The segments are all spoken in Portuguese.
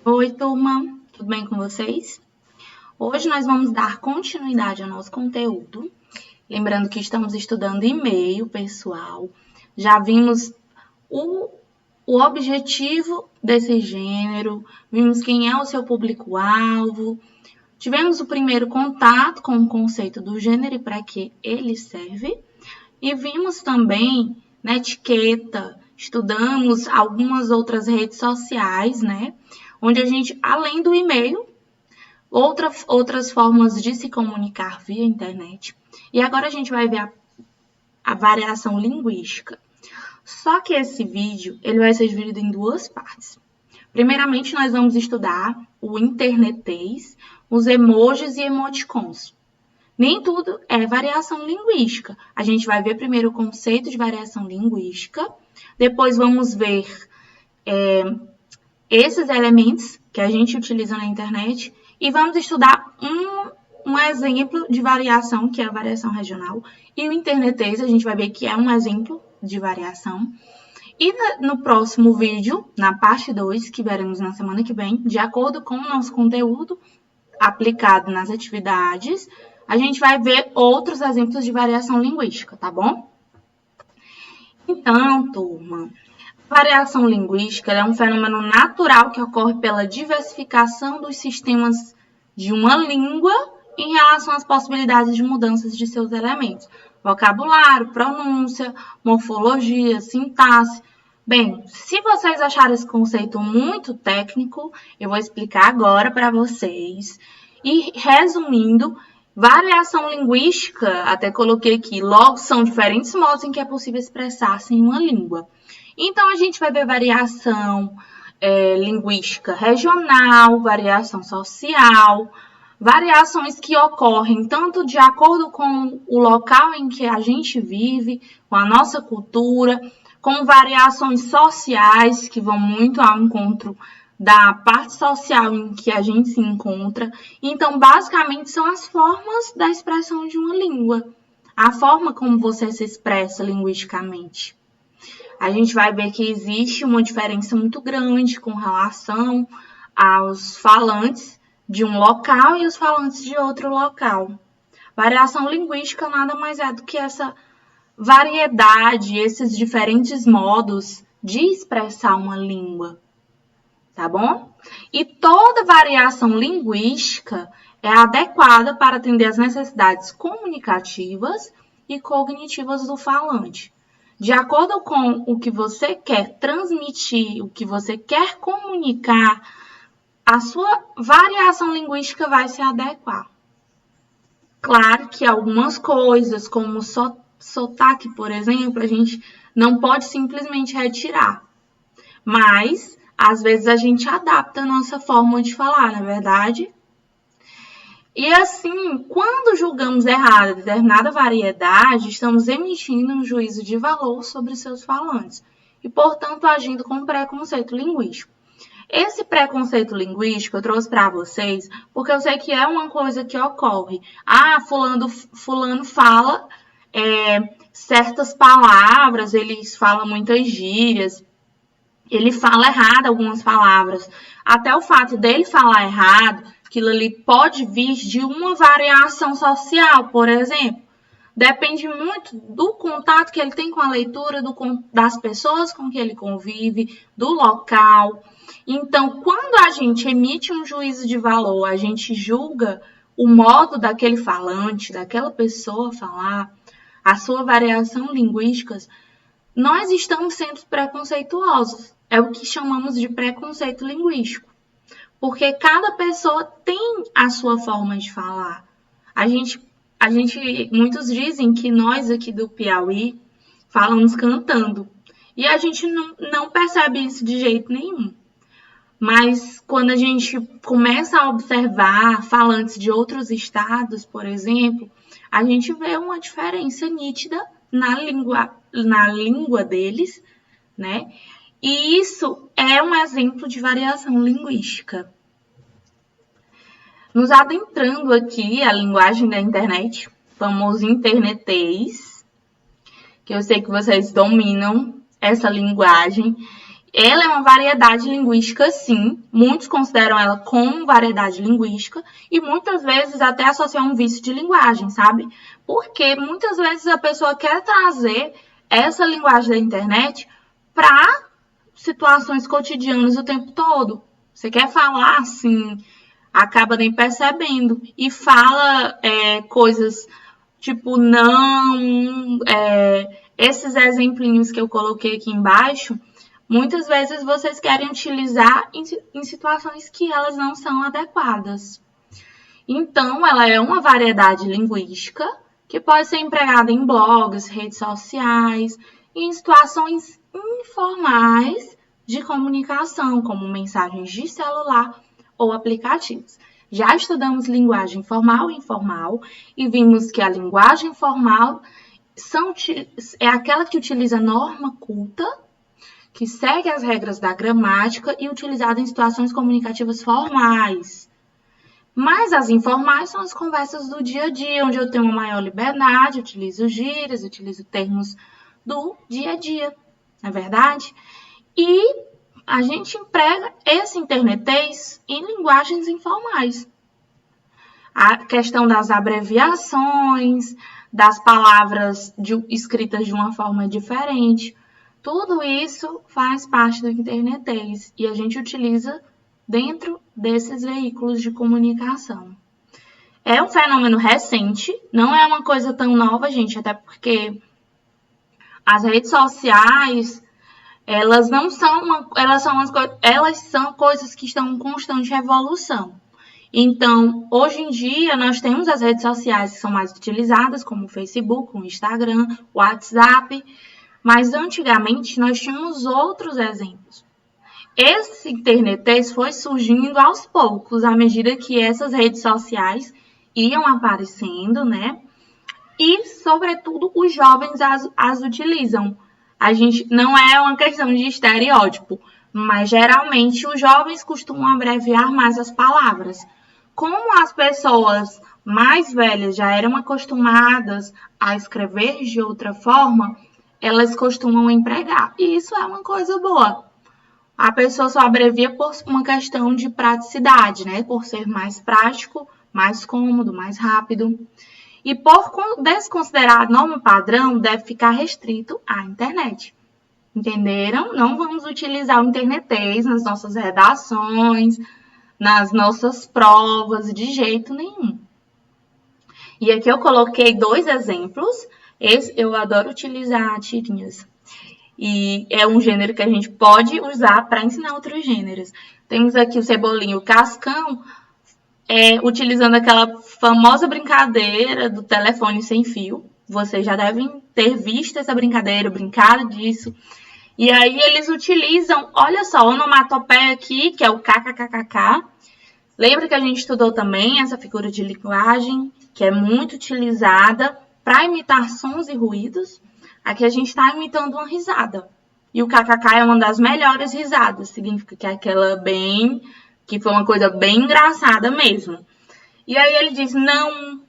Oi, turma, tudo bem com vocês? Hoje nós vamos dar continuidade ao nosso conteúdo. Lembrando que estamos estudando e-mail pessoal. Já vimos o objetivo desse gênero, vimos quem é o seu público-alvo, tivemos o primeiro contato com o conceito do gênero e para que ele serve, e vimos também na etiqueta, estudamos algumas outras redes sociais, né? Onde a gente, além do e-mail, outras formas de se comunicar via internet. E agora a gente vai ver a variação linguística. Só que esse vídeo ele vai ser dividido em duas partes. Primeiramente, nós vamos estudar o internetês, os emojis e emoticons. Nem tudo é variação linguística. A gente vai ver primeiro o conceito de variação linguística, depois vamos ver esses elementos que a gente utiliza na internet e vamos estudar um exemplo de variação, que é a variação regional, e o internetês a gente vai ver que é um exemplo de variação. E no próximo vídeo, na parte 2, que veremos na semana que vem, de acordo com o nosso conteúdo aplicado nas atividades, a gente vai ver outros exemplos de variação linguística, tá bom? Então, turma, variação linguística é um fenômeno natural que ocorre pela diversificação dos sistemas de uma língua em relação às possibilidades de mudanças de seus elementos. Vocabulário, pronúncia, morfologia, sintaxe. Bem, se vocês acharem esse conceito muito técnico, eu vou explicar agora para vocês. E resumindo, variação linguística, até coloquei aqui, logo são diferentes modos em que é possível expressar-se em uma língua. Então, a gente vai ver variação linguística regional, variação social, variações que ocorrem tanto de acordo com o local em que a gente vive, com a nossa cultura, como variações sociais, que vão muito ao encontro da parte social em que a gente se encontra. Então, basicamente, são as formas da expressão de uma língua, a forma como você se expressa linguisticamente. A gente vai ver que existe uma diferença muito grande com relação aos falantes de um local e os falantes de outro local. Variação linguística nada mais é do que essa variedade, esses diferentes modos de expressar uma língua, tá bom? E toda variação linguística é adequada para atender às necessidades comunicativas e cognitivas do falante. De acordo com o que você quer transmitir, o que você quer comunicar, a sua variação linguística vai se adequar. Claro que algumas coisas, como sotaque, por exemplo, a gente não pode simplesmente retirar. Mas, às vezes, a gente adapta a nossa forma de falar, não é verdade? E assim, quando julgamos errada determinada variedade, estamos emitindo um juízo de valor sobre seus falantes e, portanto, agindo com preconceito linguístico. Esse preconceito linguístico eu trouxe para vocês porque eu sei que é uma coisa que ocorre. Fulano fala certas palavras, ele fala muitas gírias, ele fala errado algumas palavras. Até o fato dele falar errado, aquilo ali pode vir de uma variação social, por exemplo. Depende muito do contato que ele tem com a leitura, das pessoas com que ele convive, do local. Então, quando a gente emite um juízo de valor, a gente julga o modo daquele falante, daquela pessoa falar, a sua variação linguística, nós estamos sendo preconceituosos. É o que chamamos de preconceito linguístico. Porque cada pessoa tem a sua forma de falar. Muitos dizem que nós aqui do Piauí falamos cantando. E a gente não percebe isso de jeito nenhum. Mas quando a gente começa a observar falantes de outros estados, por exemplo, a gente vê uma diferença nítida na língua deles, né? E isso é um exemplo de variação linguística. Nos adentrando aqui à linguagem da internet, famoso internetês, que eu sei que vocês dominam essa linguagem. Ela é uma variedade linguística, sim. Muitos consideram ela como variedade linguística e muitas vezes até associam um vício de linguagem, sabe? Porque muitas vezes a pessoa quer trazer essa linguagem da internet para situações cotidianas o tempo todo. Você quer falar assim, acaba nem percebendo e fala coisas tipo não, esses exemplinhos que eu coloquei aqui embaixo. Muitas vezes vocês querem utilizar em situações que elas não são adequadas. Então, ela é uma variedade linguística que pode ser empregada em blogs, redes sociais e em situações informais de comunicação, como mensagens de celular ou aplicativos. Já estudamos linguagem formal e informal e vimos que a linguagem formal é aquela que utiliza norma culta, que segue as regras da gramática e utilizada em situações comunicativas formais. Mas as informais são as conversas do dia a dia, onde eu tenho uma maior liberdade, utilizo gírias, utilizo termos do dia a dia, não é verdade? E a gente emprega esse internetês em linguagens informais. A questão das abreviações, das palavras escritas de uma forma diferente, tudo isso faz parte do internetês e a gente utiliza dentro desses veículos de comunicação. É um fenômeno recente, não é uma coisa tão nova, gente, até porque as redes sociais, elas não são elas são coisas que estão em constante evolução. Então, hoje em dia, nós temos as redes sociais que são mais utilizadas, como o Facebook, o Instagram, o WhatsApp, mas antigamente nós tínhamos outros exemplos. Esse internetês foi surgindo aos poucos, à medida que essas redes sociais iam aparecendo, né? E, sobretudo, os jovens as utilizam. A gente não é uma questão de estereótipo, mas geralmente os jovens costumam abreviar mais as palavras. Como as pessoas mais velhas já eram acostumadas a escrever de outra forma, elas costumam empregar. E isso é uma coisa boa. A pessoa só abrevia por uma questão de praticidade, né? Por ser mais prático, mais cômodo, mais rápido. E por desconsiderar a norma padrão, deve ficar restrito à internet. Entenderam? Não vamos utilizar o internetês nas nossas redações, nas nossas provas, de jeito nenhum. E aqui eu coloquei 2 exemplos. Eu adoro utilizar tirinhas. E é um gênero que a gente pode usar para ensinar outros gêneros. Temos aqui o Cebolinha, o Cascão, utilizando aquela famosa brincadeira do telefone sem fio. Vocês já devem ter visto essa brincadeira, brincado disso. E aí eles utilizam, olha só, onomatopeia aqui, que é o kkkk. Lembra que a gente estudou também essa figura de linguagem, que é muito utilizada para imitar sons e ruídos? Aqui a gente está imitando uma risada. E o kkk é uma das melhores risadas. Significa que é aquela que foi uma coisa bem engraçada mesmo. E aí ele diz, não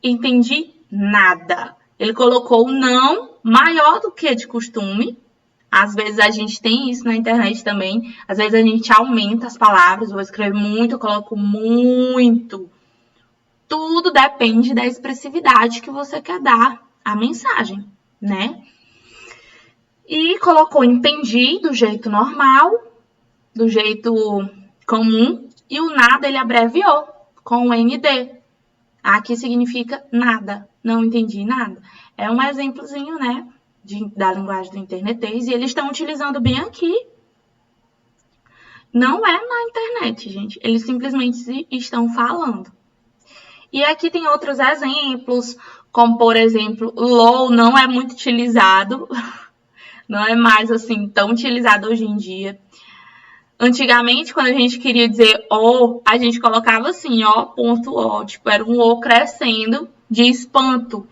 entendi nada. Ele colocou o não maior do que de costume. Às vezes a gente tem isso na internet também. Às vezes a gente aumenta as palavras. Eu vou escrever muito, eu coloco muito. Tudo depende da expressividade que você quer dar à mensagem, né? E colocou entendi do jeito normal, do jeito comum. E o nada ele abreviou com o ND. Aqui significa nada. Não entendi nada. É um exemplozinho, né? Da linguagem do internetês, e eles estão utilizando bem aqui. Não é na internet, gente. Eles simplesmente estão falando. E aqui tem outros exemplos, como, por exemplo, LOL não é muito utilizado. Não é mais, assim, tão utilizado hoje em dia. Antigamente, quando a gente queria dizer O, a gente colocava assim, O.O. Tipo, era um O crescendo de espanto.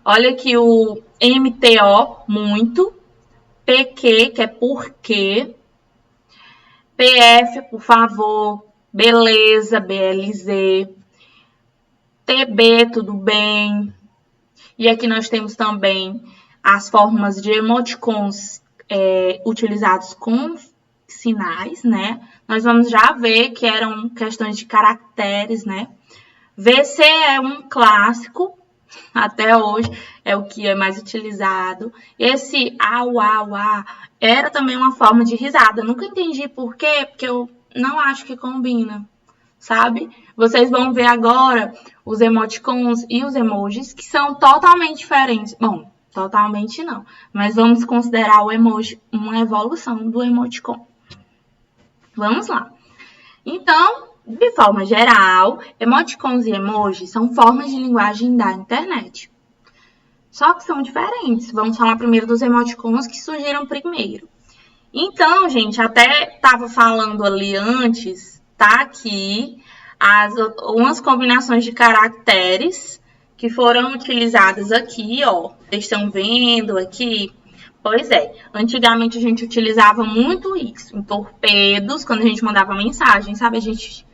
Olha aqui o MTO, muito. PQ, que é porquê. PF, por favor. Beleza, BLZ. TB, tudo bem. E aqui nós temos também as formas de emoticons utilizados com sinais, né? Nós vamos já ver que eram questões de caracteres, né? VC é um clássico, até hoje é o que é mais utilizado. Esse au, au, a era também uma forma de risada. Nunca entendi por quê, porque eu não acho que combina, sabe? Vocês vão ver agora os emoticons e os emojis, que são totalmente diferentes. Bom, totalmente não, mas vamos considerar o emoji uma evolução do emoticon. Vamos lá. Então, de forma geral, emoticons e emojis são formas de linguagem da internet. Só que são diferentes. Vamos falar primeiro dos emoticons que surgiram primeiro. Então, gente, até estava falando ali antes, tá aqui umas combinações de caracteres que foram utilizadas aqui, ó. Vocês estão vendo aqui? Pois é, antigamente a gente utilizava muito isso em torpedos, quando a gente mandava mensagem, sabe? A gente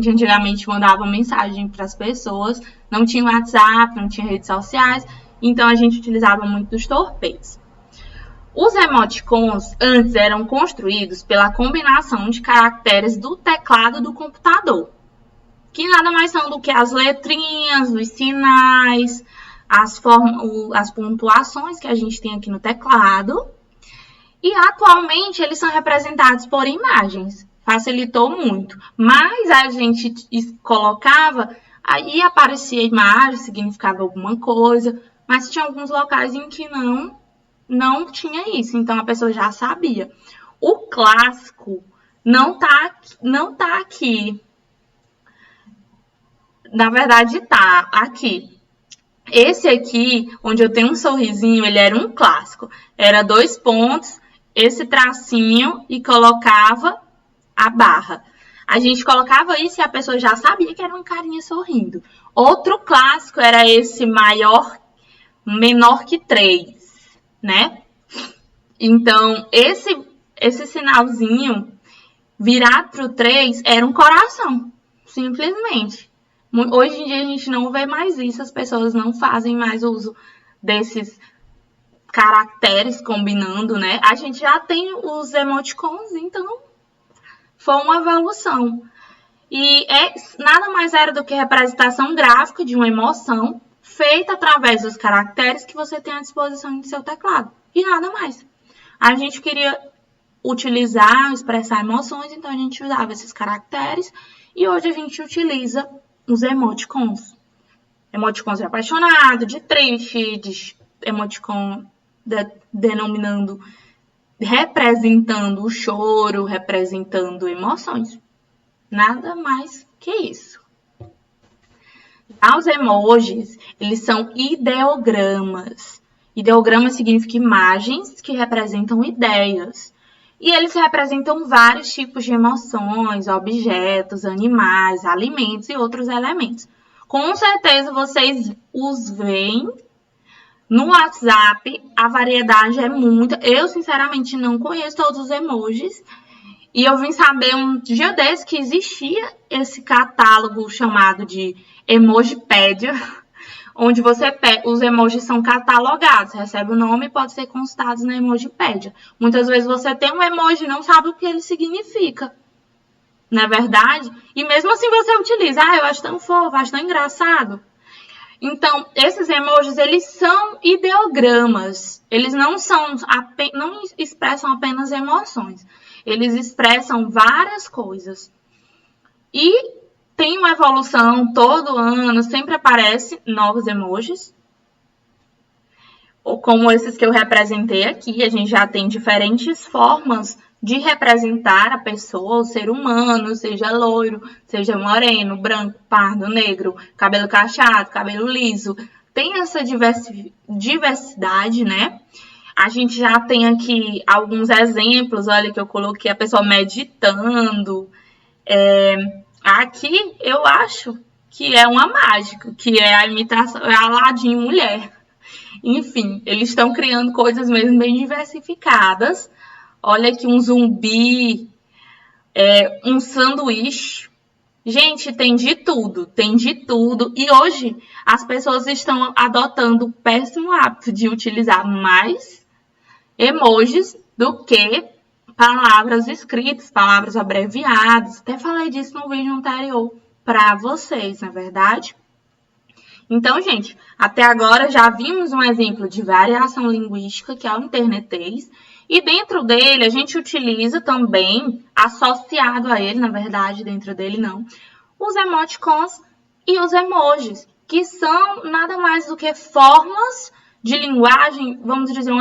antigamente mandava mensagem para as pessoas, não tinha WhatsApp, não tinha redes sociais, então a gente utilizava muito dos torpedos. Os emoticons antes eram construídos pela combinação de caracteres do teclado do computador, que nada mais são do que as letrinhas, os sinais, as pontuações que a gente tem aqui no teclado. E atualmente eles são representados por imagens. Facilitou muito. Mas a gente colocava, aí aparecia a imagem, significava alguma coisa. Mas tinha alguns locais em que não tinha isso. Então a pessoa já sabia. O clássico não tá aqui. Na verdade, tá aqui. Esse aqui, onde eu tenho um sorrisinho, ele era um clássico. Era 2 pontos, esse tracinho e colocava a barra. A gente colocava isso e a pessoa já sabia que era uma carinha sorrindo. Outro clássico era esse menor que 3, né? Então, esse sinalzinho virado para o 3 era um coração, simplesmente. Hoje em dia a gente não vê mais isso, as pessoas não fazem mais uso desses caracteres combinando, né? A gente já tem os emoticons, então foi uma evolução. E nada mais era do que representação gráfica de uma emoção feita através dos caracteres que você tem à disposição em seu teclado. E nada mais. A gente queria utilizar, expressar emoções, então a gente usava esses caracteres e hoje a gente utiliza os emoticons. Emoticons de apaixonado, de triste, de emoticon representando o choro, representando emoções. Nada mais que isso. Já os emojis, eles são ideogramas. Ideograma significa imagens que representam ideias. E eles representam vários tipos de emoções, objetos, animais, alimentos e outros elementos. Com certeza vocês os veem no WhatsApp, a variedade é muita. Eu, sinceramente, não conheço todos os emojis. E eu vim saber um dia desse que existia esse catálogo chamado de Emojipédia, onde os emojis são catalogados, recebe o nome e pode ser consultados na Emojipédia. Muitas vezes você tem um emoji e não sabe o que ele significa, não é verdade? E mesmo assim você utiliza, eu acho tão fofo, acho tão engraçado. Então, esses emojis, eles são ideogramas, eles não expressam apenas emoções, eles expressam várias coisas. E tem uma evolução todo ano, sempre aparecem novos emojis. Ou como esses que eu representei aqui, a gente já tem diferentes formas de representar a pessoa, o ser humano, seja loiro, seja moreno, branco, pardo, negro, cabelo cacheado, cabelo liso. Tem essa diversidade, né? A gente já tem aqui alguns exemplos, olha que eu coloquei a pessoa meditando. Aqui eu acho que é uma mágica, que é a imitação, é a Aladim mulher. Enfim, eles estão criando coisas mesmo bem diversificadas. Olha aqui um zumbi, um sanduíche. Gente, tem de tudo, tem de tudo. E hoje as pessoas estão adotando o péssimo hábito de utilizar mais emojis do que palavras escritas, palavras abreviadas. Até falei disso no vídeo anterior para vocês, na verdade. Então, gente, até agora já vimos um exemplo de variação linguística, que é o internetês, e dentro dele a gente utiliza também, associado a ele, na verdade, dentro dele não, os emoticons e os emojis, que são nada mais do que formas de linguagem, vamos dizer,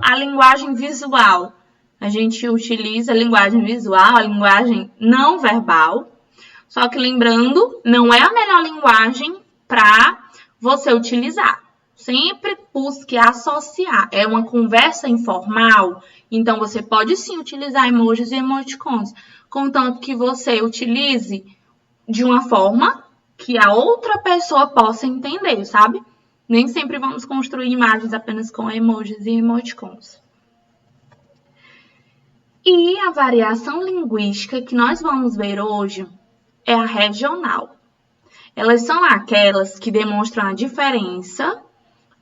a linguagem visual. A gente utiliza a linguagem visual, a linguagem não verbal, só que lembrando, não é a melhor linguagem para você utilizar. Sempre busque associar. É uma conversa informal, então você pode sim utilizar emojis e emoticons, contanto que você utilize de uma forma que a outra pessoa possa entender, sabe? Nem sempre vamos construir imagens apenas com emojis e emoticons. E a variação linguística que nós vamos ver hoje é a regional. Elas são aquelas que demonstram a diferença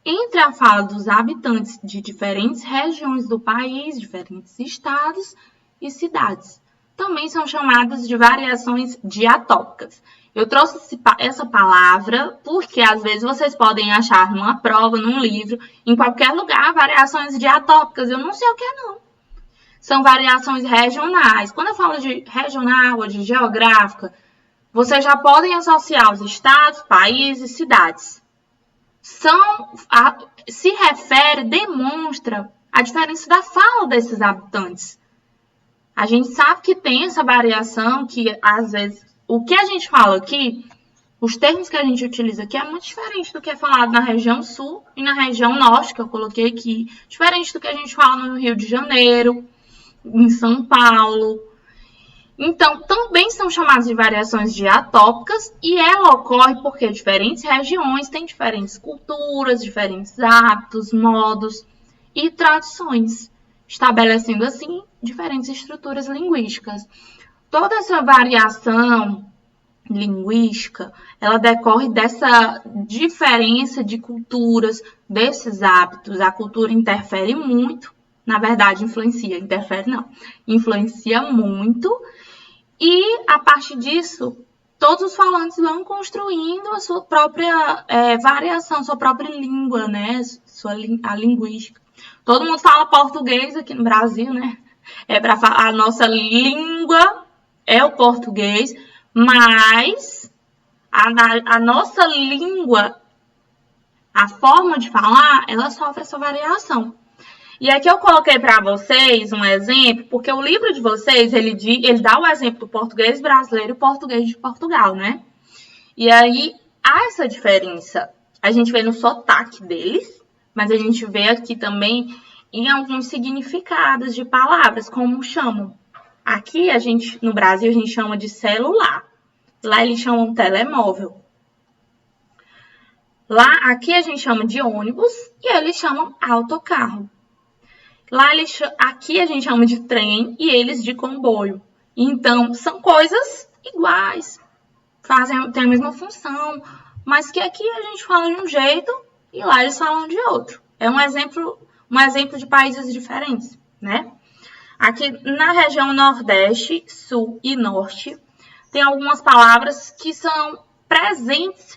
entre a fala dos habitantes de diferentes regiões do país, diferentes estados e cidades. Também são chamadas de variações diatópicas. Eu trouxe essa palavra porque às vezes vocês podem achar numa prova, num livro, em qualquer lugar, variações diatópicas. Eu não sei o que é não. São variações regionais. Quando eu falo de regional ou de geográfica, vocês já podem associar os estados, países, cidades. Se refere, demonstra a diferença da fala desses habitantes. A gente sabe que tem essa variação, que às vezes o que a gente fala aqui, os termos que a gente utiliza aqui é muito diferente do que é falado na região sul e na região norte, que eu coloquei aqui. Diferente do que a gente fala no Rio de Janeiro, em São Paulo. Então, também são chamadas de variações diatópicas e ela ocorre porque diferentes regiões têm diferentes culturas, diferentes hábitos, modos e tradições, estabelecendo assim diferentes estruturas linguísticas. Toda essa variação linguística, ela decorre dessa diferença de culturas, desses hábitos. A cultura interfere muito, na verdade influencia, interfere não, influencia muito. E, a partir disso, todos os falantes vão construindo a sua própria variação, sua própria língua, né? A linguística. Todo mundo fala português aqui no Brasil, né? A nossa língua é o português, mas a nossa língua, a forma de falar, ela sofre essa variação. E aqui eu coloquei para vocês um exemplo, porque o livro de vocês, ele dá o exemplo do português brasileiro e português de Portugal, né? E aí, há essa diferença. A gente vê no sotaque deles, mas a gente vê aqui também em alguns significados de palavras, como chamam. Aqui, no Brasil, a gente chama de celular. Lá, eles chamam telemóvel. Aqui, a gente chama de ônibus e eles chamam autocarro. Aqui a gente chama de trem e eles de comboio. Então, são coisas iguais, têm a mesma função, mas que aqui a gente fala de um jeito e lá eles falam de outro. É um exemplo de países diferentes, né? Aqui na região Nordeste, Sul e Norte, tem algumas palavras que são presentes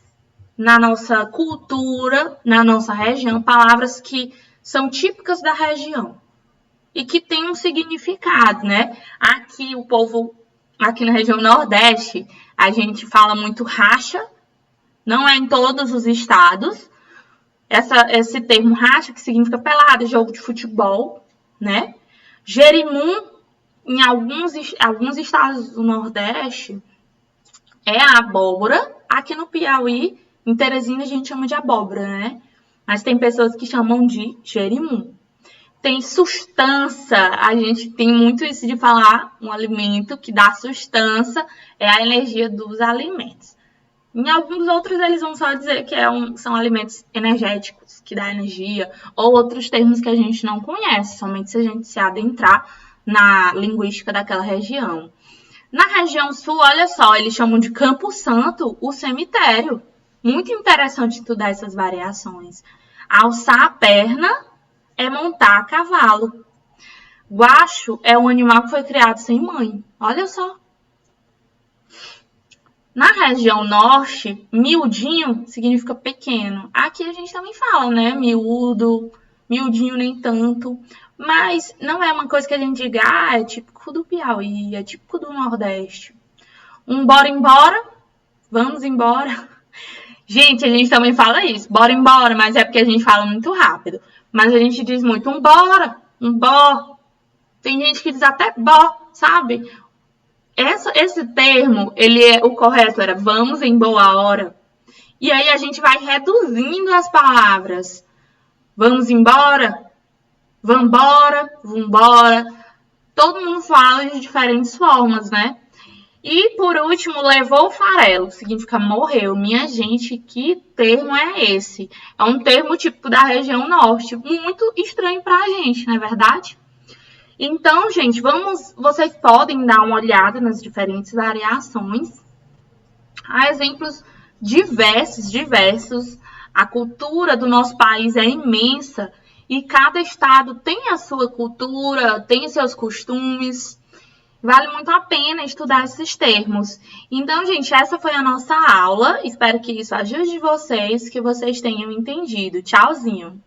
na nossa cultura, na nossa região, palavras que são típicas da região e que tem um significado, né? Aqui na região Nordeste, a gente fala muito racha, não é em todos os estados. Esse termo racha, que significa pelada, jogo de futebol, né? Jerimum, em alguns estados do Nordeste, é a abóbora. Aqui no Piauí, em Teresina, a gente chama de abóbora, né? Mas tem pessoas que chamam de jerimum. Tem sustância, a gente tem muito isso de falar, um alimento que dá sustância, é a energia dos alimentos. Em alguns outros, eles vão só dizer que são alimentos energéticos, que dá energia, ou outros termos que a gente não conhece, somente se a gente se adentrar na linguística daquela região. Na região sul, olha só, eles chamam de Campo Santo o cemitério. Muito interessante estudar essas variações. Alçar a perna é montar a cavalo. Guacho é um animal que foi criado sem mãe. Olha só. Na região norte, miudinho significa pequeno. Aqui a gente também fala, né? Miúdo, miudinho nem tanto. Mas não é uma coisa que a gente diga, é típico do Piauí, é típico do Nordeste. Um bora embora, vamos embora. Gente, a gente também fala isso, bora embora, mas é porque a gente fala muito rápido. Mas a gente diz muito um bora, um bó. Tem gente que diz até bó, sabe? Esse termo, o correto era vamos em boa hora. E aí a gente vai reduzindo as palavras. Vamos embora, vambora, vambora. Todo mundo fala de diferentes formas, né? E por último, levou o farelo, significa morreu. Minha gente, que termo é esse? É um termo típico da região norte, muito estranho pra gente, não é verdade? Então, gente, vocês podem dar uma olhada nas diferentes variações. Há exemplos diversos. A cultura do nosso país é imensa e cada estado tem a sua cultura, tem os seus costumes. Vale muito a pena estudar esses termos. Então, gente, essa foi a nossa aula. Espero que isso ajude vocês, que vocês tenham entendido. Tchauzinho!